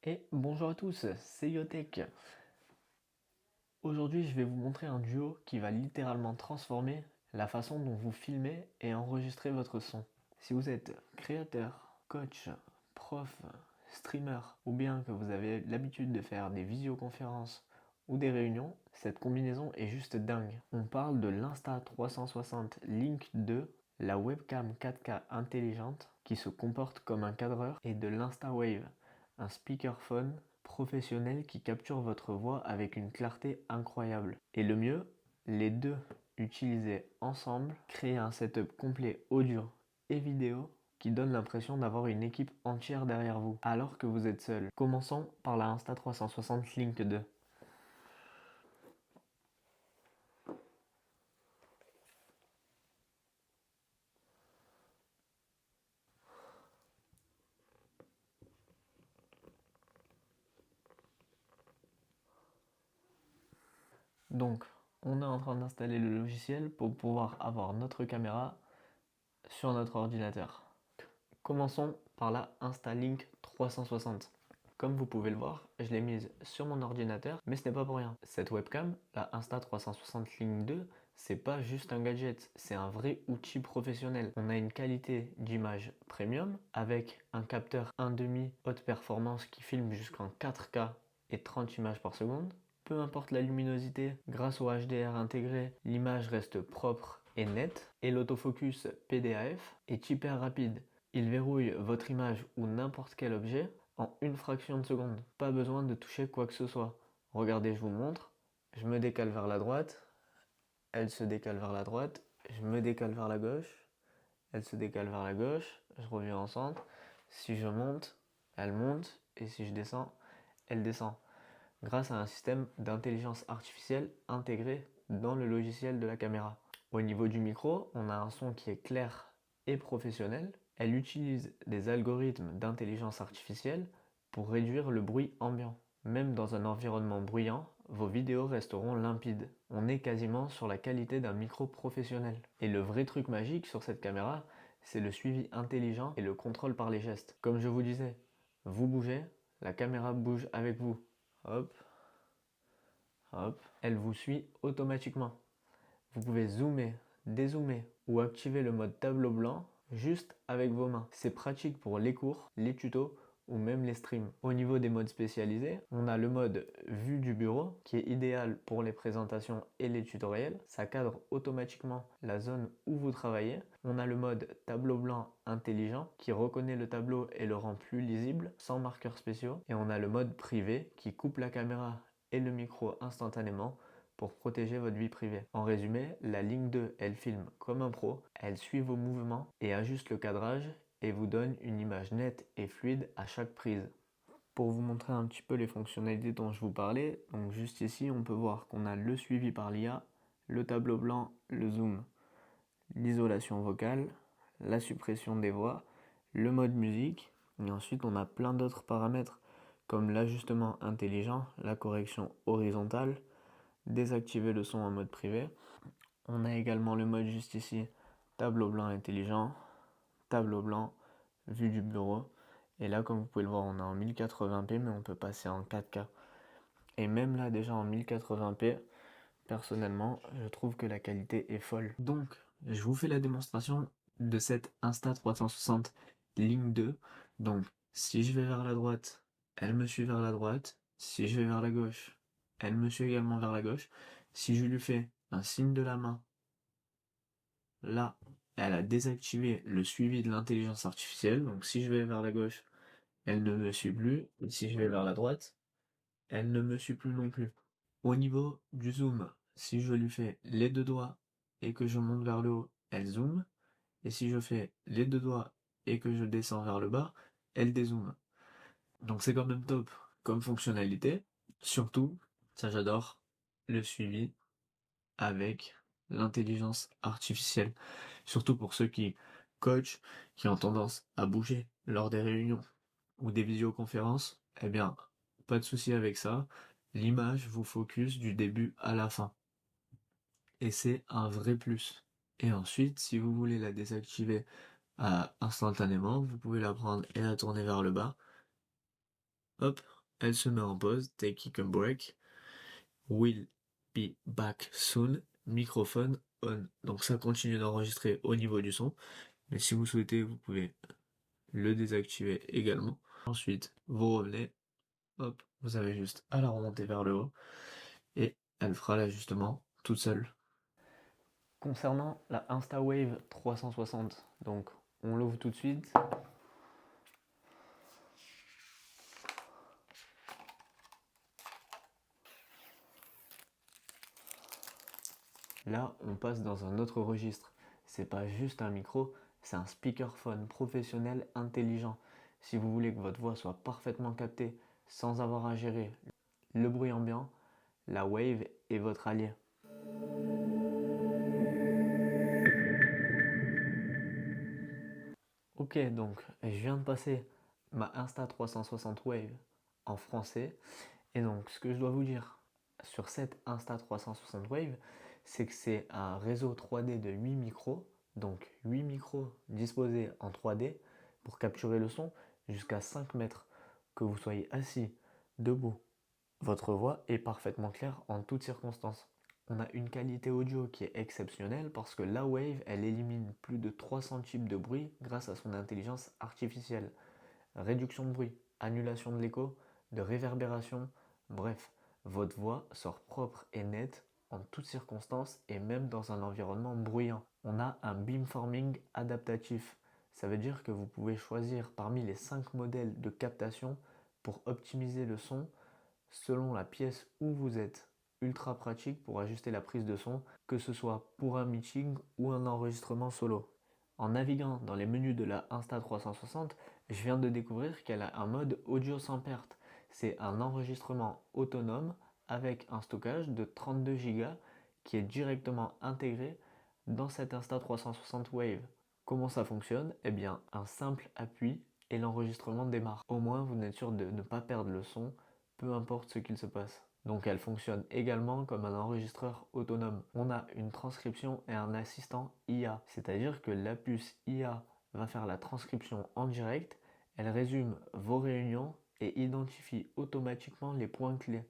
Et bonjour à tous, c'est Yotech. Aujourd'hui, je vais vous montrer un duo qui va littéralement transformer la façon dont vous filmez et enregistrez votre son. Si vous êtes créateur, coach, prof, streamer, ou bien que vous avez l'habitude de faire des visioconférences ou des réunions, cette combinaison est juste dingue. On parle de l'Insta360 Link 2, la webcam 4K intelligente qui se comporte comme un cadreur, et de l'InstaWave, un speakerphone professionnel qui capture votre voix avec une clarté incroyable. Et le mieux, les deux utilisés ensemble créent un setup complet audio et vidéo qui donne l'impression d'avoir une équipe entière derrière vous, alors que vous êtes seul. Commençons par la Insta360 Link 2. Donc, on est en train d'installer le logiciel pour pouvoir avoir notre caméra sur notre ordinateur. Commençons par la InstaLink 360. Comme vous pouvez le voir, je l'ai mise sur mon ordinateur, mais ce n'est pas pour rien. Cette webcam, la Insta360 Link 2, c'est pas juste un gadget, c'est un vrai outil professionnel. On a une qualité d'image premium avec un capteur 1.5 haute performance qui filme jusqu'en 4K et 30 images par seconde. Peu importe la luminosité, grâce au HDR intégré, l'image reste propre et nette, et l'autofocus PDAF est hyper rapide. Il verrouille votre image ou n'importe quel objet en une fraction de seconde. Pas besoin de toucher quoi que ce soit. Regardez, je vous montre. Je me décale vers la droite, elle se décale vers la droite, je me décale vers la gauche, elle se décale vers la gauche, je reviens en centre. Si je monte, elle monte, et si je descends, elle descend. Grâce à un système d'intelligence artificielle intégré dans le logiciel de la caméra. Au niveau du micro, on a un son qui est clair et professionnel. Elle utilise des algorithmes d'intelligence artificielle pour réduire le bruit ambiant. Même dans un environnement bruyant, vos vidéos resteront limpides. On est quasiment sur la qualité d'un micro professionnel. Et le vrai truc magique sur cette caméra, c'est le suivi intelligent et le contrôle par les gestes. Comme je vous disais, vous bougez, la caméra bouge avec vous. Hop, hop, elle vous suit automatiquement. Vous pouvez zoomer, dézoomer ou activer le mode tableau blanc juste avec vos mains. C'est pratique pour les cours, les tutos ou même les streams. Au niveau des modes spécialisés, on a le mode vue du bureau qui est idéal pour les présentations et les tutoriels. Ça cadre automatiquement la zone où vous travaillez. On a le mode tableau blanc intelligent qui reconnaît le tableau et le rend plus lisible sans marqueurs spéciaux. Et on a le mode privé qui coupe la caméra et le micro instantanément pour protéger votre vie privée. En résumé, la Link 2, elle filme comme un pro, elle suit vos mouvements et ajuste le cadrage et vous donne une image nette et fluide à chaque prise. Pour vous montrer un petit peu les fonctionnalités dont je vous parlais, donc juste ici on peut voir qu'on a le suivi par l'IA, le tableau blanc, le zoom, l'isolation vocale, la suppression des voix, le mode musique, et ensuite on a plein d'autres paramètres comme l'ajustement intelligent, la correction horizontale, désactiver le son en mode privé. On a également le mode juste ici, tableau blanc intelligent, tableau blanc, vue du bureau. Et là, comme vous pouvez le voir, on est en 1080p, mais on peut passer en 4K. Et même là, déjà en 1080p, personnellement, je trouve que la qualité est folle. Donc, je vous fais la démonstration de cette Insta360 Link 2. Donc, si je vais vers la droite, elle me suit vers la droite. Si je vais vers la gauche, elle me suit également vers la gauche. Si je lui fais un signe de la main, là, elle a désactivé le suivi de l'intelligence artificielle. Donc, si je vais vers la gauche, elle ne me suit plus. Et si je vais vers la droite, elle ne me suit plus non plus. Au niveau du zoom, si je lui fais les deux doigts et que je monte vers le haut, elle zoome. Et si je fais les deux doigts et que je descends vers le bas, elle dézoome. Donc c'est quand même top comme fonctionnalité. Surtout, ça j'adore, le suivi avec l'intelligence artificielle. Surtout pour ceux qui coachent, qui ont tendance à bouger lors des réunions ou des visioconférences, eh bien, pas de souci avec ça. L'image vous focus du début à la fin. Et c'est un vrai plus. Et ensuite, si vous voulez la désactiver instantanément, vous pouvez la prendre et la tourner vers le bas. hop, elle se met en pause, taking a break, will be back soon, microphone on. Donc ça continue d'enregistrer au niveau du son, mais si vous souhaitez, vous pouvez le désactiver également. Ensuite, vous revenez, hop, vous avez juste à la remonter vers le haut, et elle fera l'ajustement toute seule. Concernant la InstaWave 360, donc on l'ouvre tout de suite. Là, on passe dans un autre registre. C'est pas juste un micro, c'est un speakerphone professionnel intelligent. Si vous voulez que votre voix soit parfaitement captée sans avoir à gérer le bruit ambiant, la Wave est votre allié. Ok, donc je viens de passer ma Insta360 Wave en français. Et donc, ce que je dois vous dire sur cette Insta360 Wave, c'est que c'est un réseau 3D de 8 micros, donc 8 micros disposés en 3D pour capturer le son jusqu'à 5 mètres. Que vous soyez assis, debout, votre voix est parfaitement claire en toutes circonstances. On a une qualité audio qui est exceptionnelle parce que la Wave, elle élimine plus de 300 types de bruit grâce à son intelligence artificielle. Réduction de bruit, annulation de l'écho, de réverbération, bref, votre voix sort propre et nette en toutes circonstances et même dans un environnement bruyant. On a un beamforming adaptatif. Ça veut dire que vous pouvez choisir parmi les 5 modèles de captation pour optimiser le son selon la pièce où vous êtes. Ultra pratique pour ajuster la prise de son, que ce soit pour un meeting ou un enregistrement solo. En naviguant dans les menus de la Insta360, je viens de découvrir qu'elle a un mode audio sans perte. C'est un enregistrement autonome avec un stockage de 32 Go qui est directement intégré dans cette Insta360 Wave. Comment ça fonctionne? Eh bien, un simple appui et l'enregistrement démarre. Au moins, vous êtes sûr de ne pas perdre le son, peu importe ce qu'il se passe. Donc elle fonctionne également comme un enregistreur autonome. On a une transcription et un assistant IA, c'est-à-dire que la puce IA va faire la transcription en direct, elle résume vos réunions et identifie automatiquement les points clés.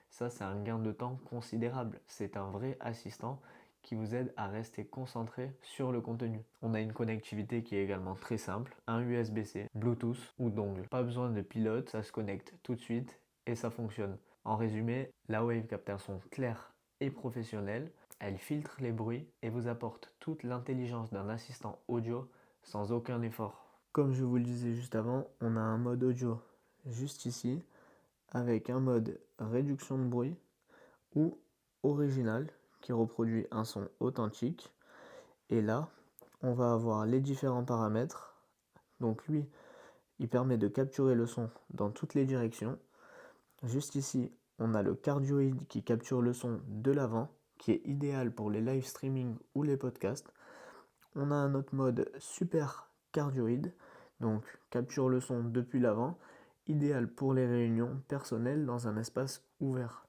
Ça, c'est un gain de temps considérable. C'est un vrai assistant qui vous aide à rester concentré sur le contenu. On a une connectivité qui est également très simple, un USB-C, Bluetooth ou dongle. Pas besoin de pilote, ça se connecte tout de suite et ça fonctionne. En résumé, la Wave capte un son clair et professionnel, elle filtre les bruits et vous apporte toute l'intelligence d'un assistant audio sans aucun effort. Comme je vous le disais juste avant, on a un mode audio juste ici avec un mode réduction de bruit ou original qui reproduit un son authentique. Et là, on va avoir les différents paramètres. Donc lui, il permet de capturer le son dans toutes les directions. Juste ici, on a le cardioïde qui capture le son de l'avant, qui est idéal pour les live streaming ou les podcasts. On a un autre mode super cardioïde, donc capture le son depuis l'avant, idéal pour les réunions personnelles dans un espace ouvert.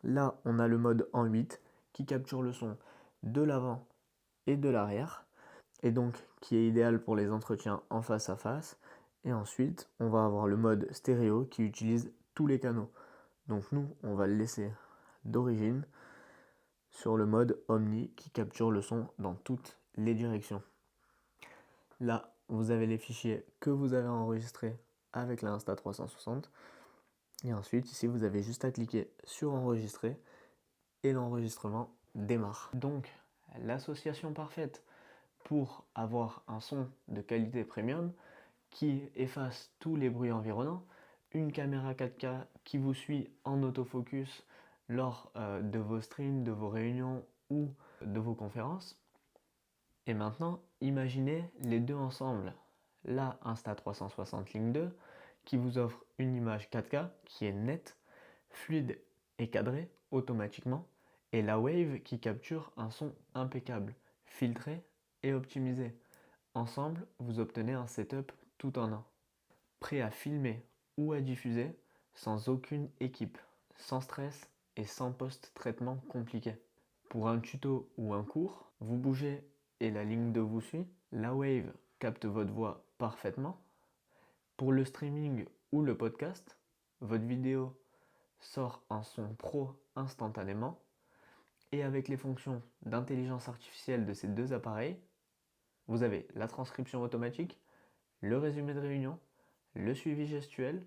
Là, on a le mode en 8 qui capture le son de l'avant et de l'arrière, et donc qui est idéal pour les entretiens en face à face. Et ensuite, on va avoir le mode stéréo qui utilise tous les canaux. Donc nous, on va le laisser d'origine sur le mode Omni qui capture le son dans toutes les directions. Là, vous avez les fichiers que vous avez enregistrés avec la Insta360. Et ensuite, ici, vous avez juste à cliquer sur enregistrer et l'enregistrement démarre. Donc, l'association parfaite pour avoir un son de qualité premium qui efface tous les bruits environnants, une caméra 4K qui vous suit en autofocus lors de vos streams, de vos réunions ou de vos conférences. Et maintenant, imaginez les deux ensemble. La Insta360 Link 2 qui vous offre une image 4K qui est nette, fluide et cadrée automatiquement, et la Wave qui capture un son impeccable, filtré et optimisé. Ensemble, vous obtenez un setup tout en un, prêt à filmer ou à diffuser sans aucune équipe, sans stress et sans post-traitement compliqué. Pour un tuto ou un cours, vous bougez et la ligne de vous suit, la Wave capte votre voix parfaitement. Pour le streaming ou le podcast, votre vidéo sort un son pro instantanément. Et avec les fonctions d'intelligence artificielle de ces deux appareils, vous avez la transcription automatique, le résumé de réunion, le suivi gestuel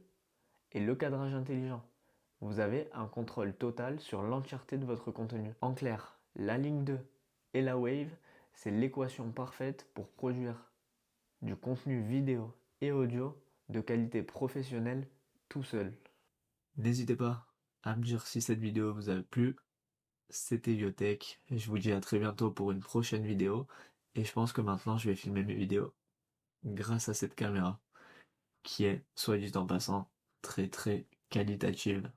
et le cadrage intelligent. Vous avez un contrôle total sur l'entièreté de votre contenu. En clair, la ligne 2 et la Wave, c'est l'équation parfaite pour produire du contenu vidéo et audio de qualité professionnelle tout seul. N'hésitez pas à me dire si cette vidéo vous a plu. C'était Biotech, et je vous dis à très bientôt pour une prochaine vidéo. Et je pense que maintenant je vais filmer mes vidéos grâce à cette caméra qui est, soit dit en passant, très très qualitative.